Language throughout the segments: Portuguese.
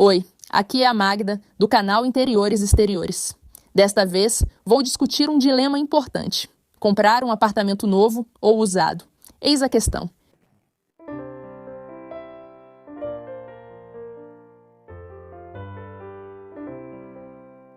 Oi, aqui é a Magda, do canal Interiores Exteriores. Desta vez, vou discutir um dilema importante: comprar um apartamento novo ou usado? Eis a questão.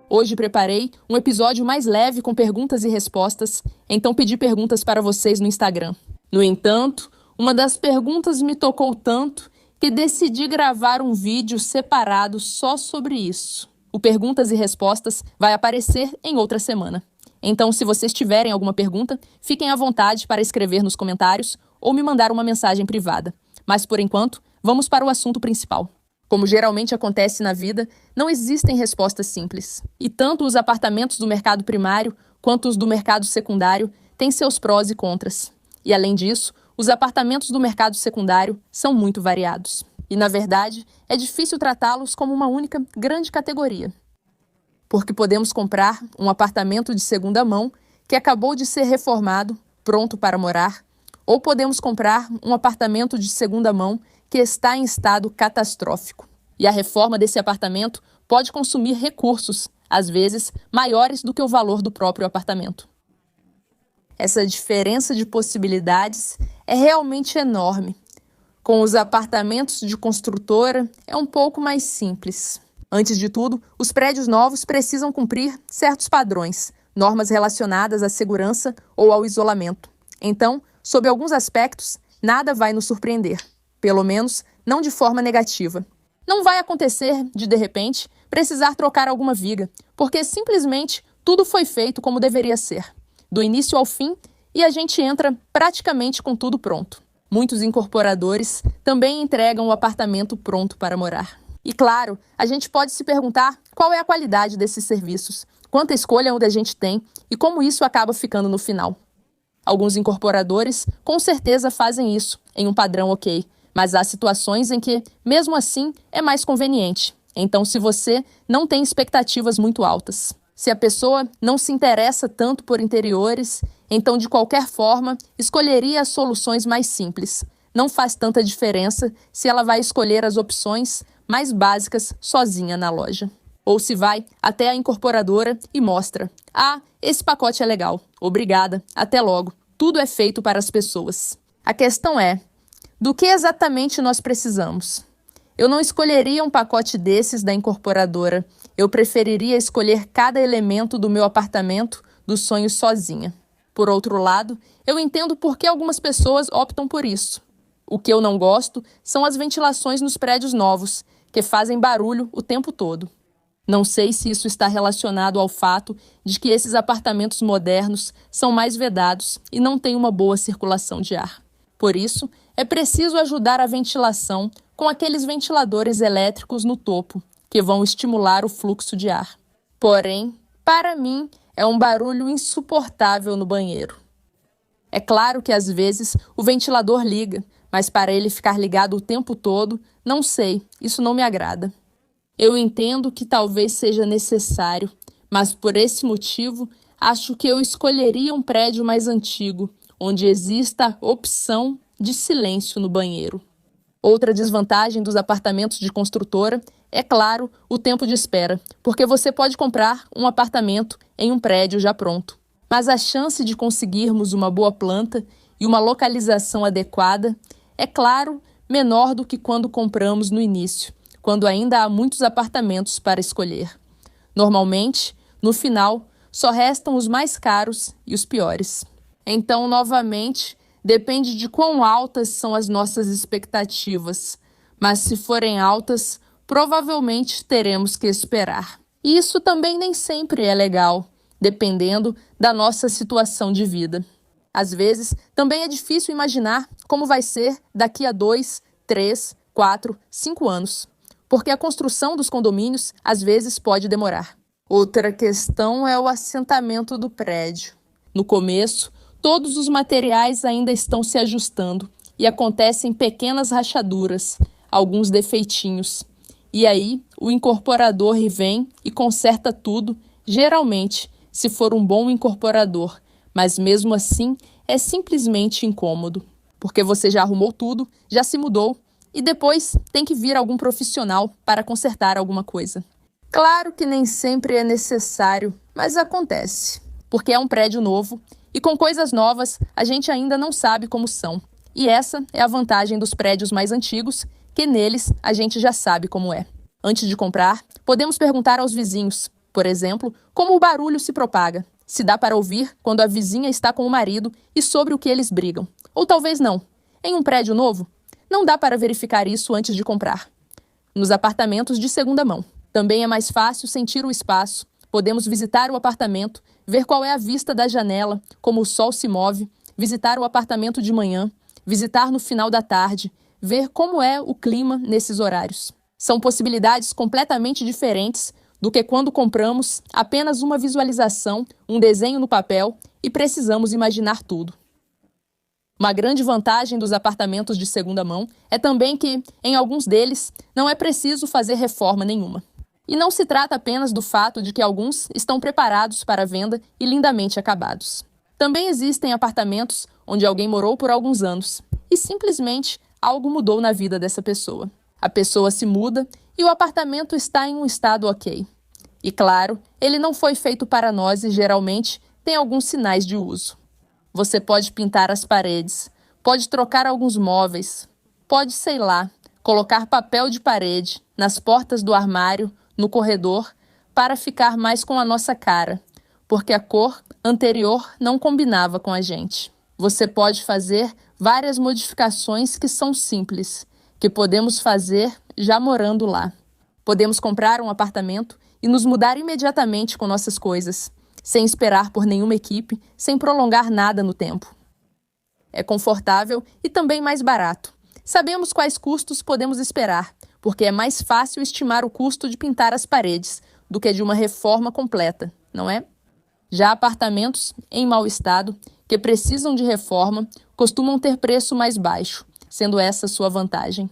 Hoje preparei um episódio mais leve com perguntas e respostas, então pedi perguntas para vocês no Instagram. No entanto, uma das perguntas me tocou tanto que decidi gravar um vídeo separado só sobre isso. O Perguntas e Respostas vai aparecer em outra semana. Então, se vocês tiverem alguma pergunta, fiquem à vontade para escrever nos comentários ou me mandar uma mensagem privada. Mas, por enquanto, vamos para o assunto principal. Como geralmente acontece na vida, não existem respostas simples. E tanto os apartamentos do mercado primário quanto os do mercado secundário têm seus prós e contras. E, além disso, os apartamentos do mercado secundário são muito variados. E, na verdade, é difícil tratá-los como uma única grande categoria. Porque podemos comprar um apartamento de segunda mão que acabou de ser reformado, pronto para morar, ou podemos comprar um apartamento de segunda mão que está em estado catastrófico. E a reforma desse apartamento pode consumir recursos, às vezes maiores do que o valor do próprio apartamento. Essa diferença de possibilidades é realmente enorme. Com os apartamentos de construtora, é um pouco mais simples. Antes de tudo, os prédios novos precisam cumprir certos padrões, normas relacionadas à segurança ou ao isolamento. Então, sob alguns aspectos, nada vai nos surpreender. Pelo menos, não de forma negativa. Não vai acontecer de repente, precisar trocar alguma viga, porque simplesmente tudo foi feito como deveria ser, do início ao fim, e a gente entra praticamente com tudo pronto. Muitos incorporadores também entregam o apartamento pronto para morar. E claro, a gente pode se perguntar qual é a qualidade desses serviços, quanta escolha onde a gente tem e como isso acaba ficando no final. Alguns incorporadores com certeza fazem isso em um padrão ok, mas há situações em que, mesmo assim, é mais conveniente. Então, se você não tem expectativas muito altas, se a pessoa não se interessa tanto por interiores, então, de qualquer forma, escolheria as soluções mais simples. Não faz tanta diferença se ela vai escolher as opções mais básicas sozinha na loja. Ou se vai até a incorporadora e mostra: ah, esse pacote é legal, obrigada, até logo. Tudo é feito para as pessoas. A questão é: do que exatamente nós precisamos? Eu não escolheria um pacote desses da incorporadora. Eu preferiria escolher cada elemento do meu apartamento dos sonhos sozinha. Por outro lado, eu entendo por que algumas pessoas optam por isso. O que eu não gosto são as ventilações nos prédios novos, que fazem barulho o tempo todo. Não sei se isso está relacionado ao fato de que esses apartamentos modernos são mais vedados e não têm uma boa circulação de ar. Por isso, é preciso ajudar a ventilação com aqueles ventiladores elétricos no topo, que vão estimular o fluxo de ar. Porém, para mim, é um barulho insuportável no banheiro. É claro que às vezes o ventilador liga, mas para ele ficar ligado o tempo todo, não sei, isso não me agrada. Eu entendo que talvez seja necessário, mas por esse motivo, acho que eu escolheria um prédio mais antigo, onde exista a opção de silêncio no banheiro. Outra desvantagem dos apartamentos de construtora é, claro, o tempo de espera, porque você pode comprar um apartamento em um prédio já pronto. Mas a chance de conseguirmos uma boa planta e uma localização adequada é, claro, menor do que quando compramos no início, quando ainda há muitos apartamentos para escolher. Normalmente, no final, só restam os mais caros e os piores. Então, novamente, depende de quão altas são as nossas expectativas, mas se forem altas, provavelmente teremos que esperar. E isso também nem sempre é legal, dependendo da nossa situação de vida. Às vezes, também é difícil imaginar como vai ser daqui a 2, 3, 4, 5 anos, porque a construção dos condomínios às vezes pode demorar. Outra questão é o assentamento do prédio. No começo, todos os materiais ainda estão se ajustando e acontecem pequenas rachaduras, alguns defeitinhos. E aí, o incorporador vem e conserta tudo, geralmente, se for um bom incorporador, mas mesmo assim é simplesmente incômodo, porque você já arrumou tudo, já se mudou e depois tem que vir algum profissional para consertar alguma coisa. Claro que nem sempre é necessário, mas acontece, porque é um prédio novo e com coisas novas a gente ainda não sabe como são. E essa é a vantagem dos prédios mais antigos, que neles a gente já sabe como é. Antes de comprar, podemos perguntar aos vizinhos, por exemplo, como o barulho se propaga, se dá para ouvir quando a vizinha está com o marido e sobre o que eles brigam. Ou talvez não. Em um prédio novo, não dá para verificar isso antes de comprar. Nos apartamentos de segunda mão, também é mais fácil sentir o espaço. Podemos visitar o apartamento, ver qual é a vista da janela, como o sol se move, visitar o apartamento de manhã, visitar no final da tarde, ver como é o clima nesses horários. São possibilidades completamente diferentes do que quando compramos apenas uma visualização, um desenho no papel e precisamos imaginar tudo. Uma grande vantagem dos apartamentos de segunda mão é também que, em alguns deles, não é preciso fazer reforma nenhuma. E não se trata apenas do fato de que alguns estão preparados para venda e lindamente acabados. Também existem apartamentos onde alguém morou por alguns anos e simplesmente algo mudou na vida dessa pessoa. A pessoa se muda e o apartamento está em um estado ok. E claro, ele não foi feito para nós e geralmente tem alguns sinais de uso. Você pode pintar as paredes, pode trocar alguns móveis, pode, sei lá, colocar papel de parede nas portas do armário, no corredor, para ficar mais com a nossa cara, porque a cor anterior não combinava com a gente. Você pode fazer várias modificações que são simples, que podemos fazer já morando lá. Podemos comprar um apartamento e nos mudar imediatamente com nossas coisas, sem esperar por nenhuma equipe, sem prolongar nada no tempo. É confortável e também mais barato. Sabemos quais custos podemos esperar, porque é mais fácil estimar o custo de pintar as paredes do que de uma reforma completa, não é? Já apartamentos em mau estado, que precisam de reforma, costumam ter preço mais baixo, sendo essa sua vantagem.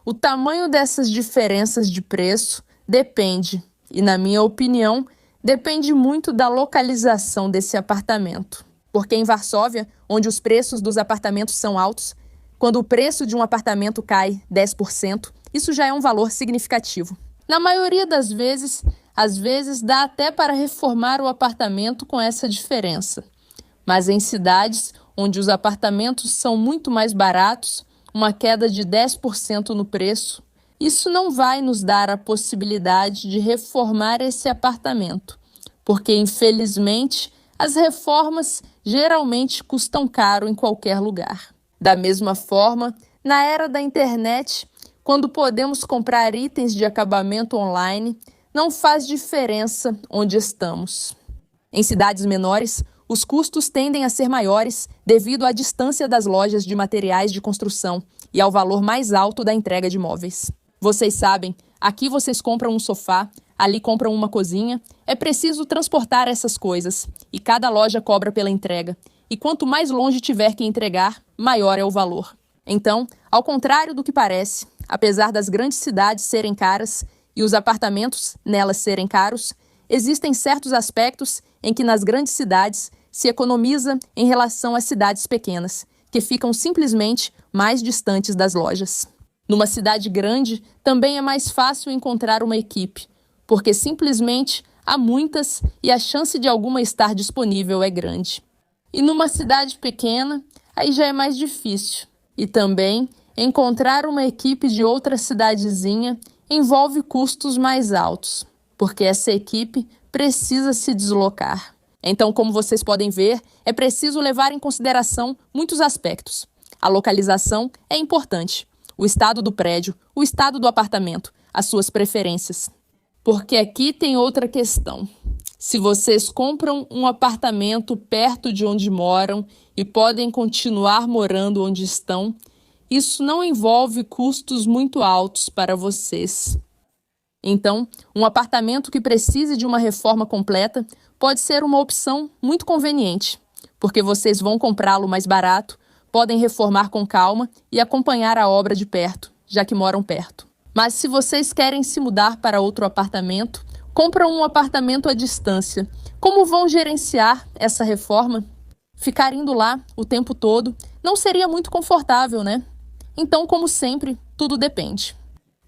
O tamanho dessas diferenças de preço depende, e na minha opinião, depende muito da localização desse apartamento. Porque em Varsóvia, onde os preços dos apartamentos são altos, quando o preço de um apartamento cai 10%, isso já é um valor significativo. Na maioria das vezes, às vezes dá até para reformar o apartamento com essa diferença. Mas em cidades onde os apartamentos são muito mais baratos, uma queda de 10% no preço, isso não vai nos dar a possibilidade de reformar esse apartamento, porque, infelizmente, as reformas geralmente custam caro em qualquer lugar. Da mesma forma, na era da internet, quando podemos comprar itens de acabamento online, não faz diferença onde estamos. Em cidades menores, os custos tendem a ser maiores devido à distância das lojas de materiais de construção e ao valor mais alto da entrega de móveis. Vocês sabem, aqui vocês compram um sofá, ali compram uma cozinha. É preciso transportar essas coisas e cada loja cobra pela entrega. E quanto mais longe tiver que entregar, maior é o valor. Então, ao contrário do que parece, apesar das grandes cidades serem caras e os apartamentos nelas serem caros, existem certos aspectos em que nas grandes cidades se economiza em relação às cidades pequenas, que ficam simplesmente mais distantes das lojas. Numa cidade grande, também é mais fácil encontrar uma equipe, porque simplesmente há muitas e a chance de alguma estar disponível é grande. E numa cidade pequena, aí já é mais difícil. E também, encontrar uma equipe de outra cidadezinha envolve custos mais altos, porque essa equipe precisa se deslocar. Então, como vocês podem ver, é preciso levar em consideração muitos aspectos. A localização é importante, o estado do prédio, o estado do apartamento, as suas preferências. Porque aqui tem outra questão. Se vocês compram um apartamento perto de onde moram e podem continuar morando onde estão, isso não envolve custos muito altos para vocês. Então, um apartamento que precise de uma reforma completa pode ser uma opção muito conveniente, porque vocês vão comprá-lo mais barato, podem reformar com calma e acompanhar a obra de perto, já que moram perto. Mas se vocês querem se mudar para outro apartamento, compram um apartamento à distância. Como vão gerenciar essa reforma? Ficar indo lá o tempo todo não seria muito confortável, né? Então, como sempre, tudo depende.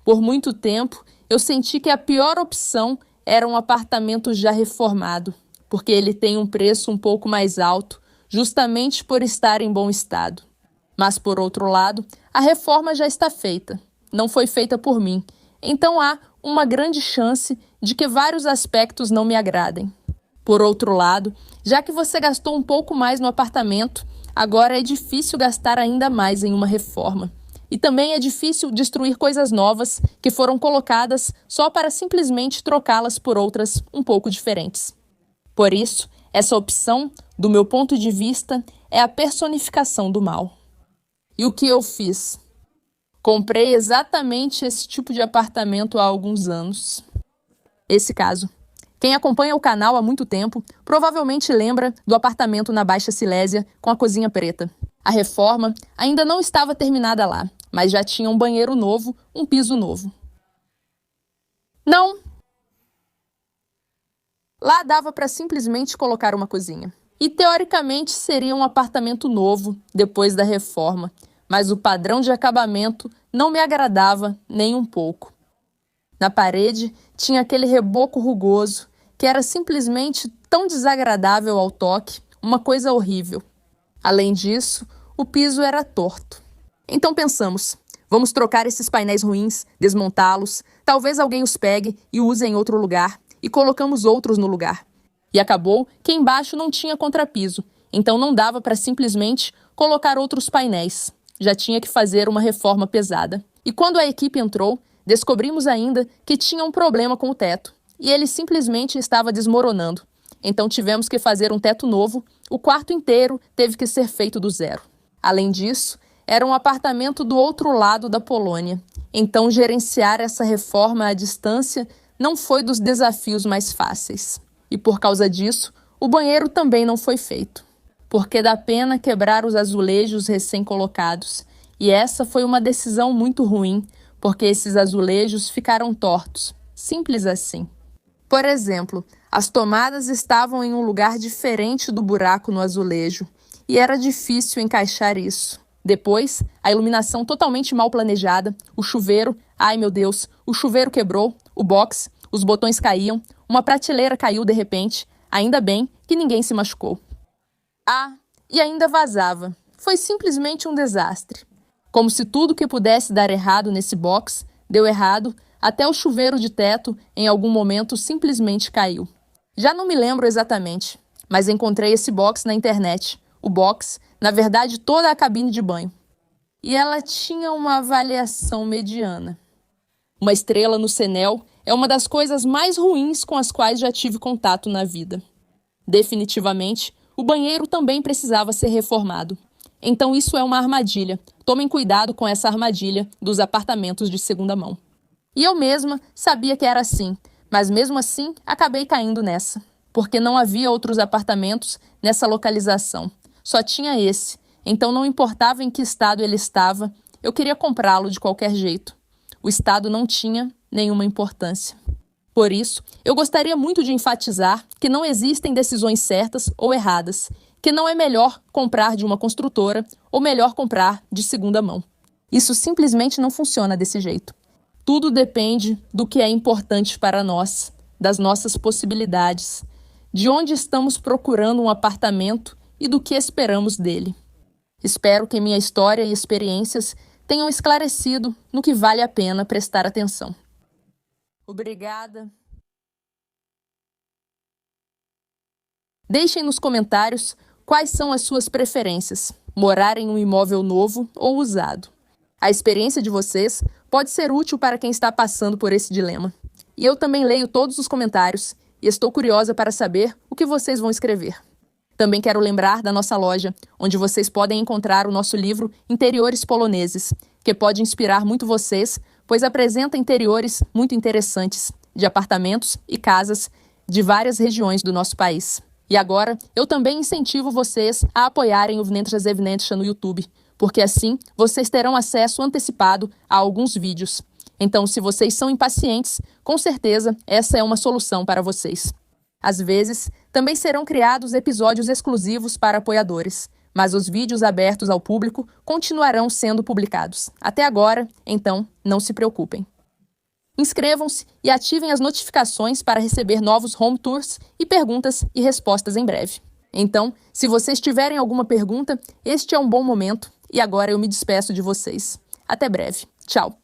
Por muito tempo, eu senti que a pior opção era um apartamento já reformado, porque ele tem um preço um pouco mais alto, justamente por estar em bom estado. Mas, por outro lado, a reforma já está feita. Não foi feita por mim. Então há uma grande chance de que vários aspectos não me agradem. Por outro lado, já que você gastou um pouco mais no apartamento, agora é difícil gastar ainda mais em uma reforma. E também é difícil destruir coisas novas que foram colocadas só para simplesmente trocá-las por outras um pouco diferentes. Por isso, essa opção, do meu ponto de vista, é a personificação do mal. E o que eu fiz? Comprei exatamente esse tipo de apartamento há alguns anos. Esse caso. Quem acompanha o canal há muito tempo provavelmente lembra do apartamento na Baixa Silésia com a cozinha preta. A reforma ainda não estava terminada lá, mas já tinha um banheiro novo, um piso novo. Não! Lá dava para simplesmente colocar uma cozinha. E teoricamente seria um apartamento novo depois da reforma, mas o padrão de acabamento não me agradava nem um pouco. Na parede tinha aquele reboco rugoso, que era simplesmente tão desagradável ao toque, uma coisa horrível. Além disso, o piso era torto. Então pensamos, vamos trocar esses painéis ruins, desmontá-los, talvez alguém os pegue e use em outro lugar, e colocamos outros no lugar. E acabou que embaixo não tinha contrapiso, então não dava para simplesmente colocar outros painéis. Já tinha que fazer uma reforma pesada. E quando a equipe entrou, descobrimos ainda que tinha um problema com o teto, e ele simplesmente estava desmoronando. Então tivemos que fazer um teto novo, o quarto inteiro teve que ser feito do zero. Além disso, era um apartamento do outro lado da Polônia, então gerenciar essa reforma à distância não foi dos desafios mais fáceis. E por causa disso, o banheiro também não foi feito. Porque dá pena quebrar os azulejos recém-colocados. E essa foi uma decisão muito ruim, porque esses azulejos ficaram tortos. Simples assim. Por exemplo, as tomadas estavam em um lugar diferente do buraco no azulejo, e era difícil encaixar isso. Depois, a iluminação totalmente mal planejada, o chuveiro, ai meu Deus, o chuveiro quebrou, o box, os botões caíam, uma prateleira caiu de repente, ainda bem que ninguém se machucou. Ah, e ainda vazava. Foi simplesmente um desastre. Como se tudo que pudesse dar errado nesse box deu errado, até o chuveiro de teto, em algum momento, simplesmente caiu. Já não me lembro exatamente, mas encontrei esse box na internet. O box, na verdade, toda a cabine de banho. E ela tinha uma avaliação mediana. Uma estrela no Cenel é uma das coisas mais ruins com as quais já tive contato na vida. Definitivamente, o banheiro também precisava ser reformado. Então isso é uma armadilha. Tomem cuidado com essa armadilha dos apartamentos de segunda mão. E eu mesma sabia que era assim, mas mesmo assim acabei caindo nessa. Porque não havia outros apartamentos nessa localização. Só tinha esse. Então não importava em que estado ele estava, eu queria comprá-lo de qualquer jeito. O estado não tinha nenhuma importância. Por isso, eu gostaria muito de enfatizar que não existem decisões certas ou erradas, que não é melhor comprar de uma construtora ou melhor comprar de segunda mão. Isso simplesmente não funciona desse jeito. Tudo depende do que é importante para nós, das nossas possibilidades, de onde estamos procurando um apartamento e do que esperamos dele. Espero que minha história e experiências tenham esclarecido no que vale a pena prestar atenção. Obrigada. Deixem nos comentários quais são as suas preferências, morar em um imóvel novo ou usado. A experiência de vocês pode ser útil para quem está passando por esse dilema. E eu também leio todos os comentários e estou curiosa para saber o que vocês vão escrever. Também quero lembrar da nossa loja, onde vocês podem encontrar o nosso livro Interiores Poloneses, que pode inspirar muito vocês, pois apresenta interiores muito interessantes, de apartamentos e casas de várias regiões do nosso país. E agora, eu também incentivo vocês a apoiarem o Wnętrza ze Wnętrza no YouTube, porque assim vocês terão acesso antecipado a alguns vídeos. Então, se vocês são impacientes, com certeza essa é uma solução para vocês. Às vezes, também serão criados episódios exclusivos para apoiadores, mas os vídeos abertos ao público continuarão sendo publicados. Até agora, então, não se preocupem. Inscrevam-se e ativem as notificações para receber novos home tours e perguntas e respostas em breve. Então, se vocês tiverem alguma pergunta, este é um bom momento e agora eu me despeço de vocês. Até breve. Tchau!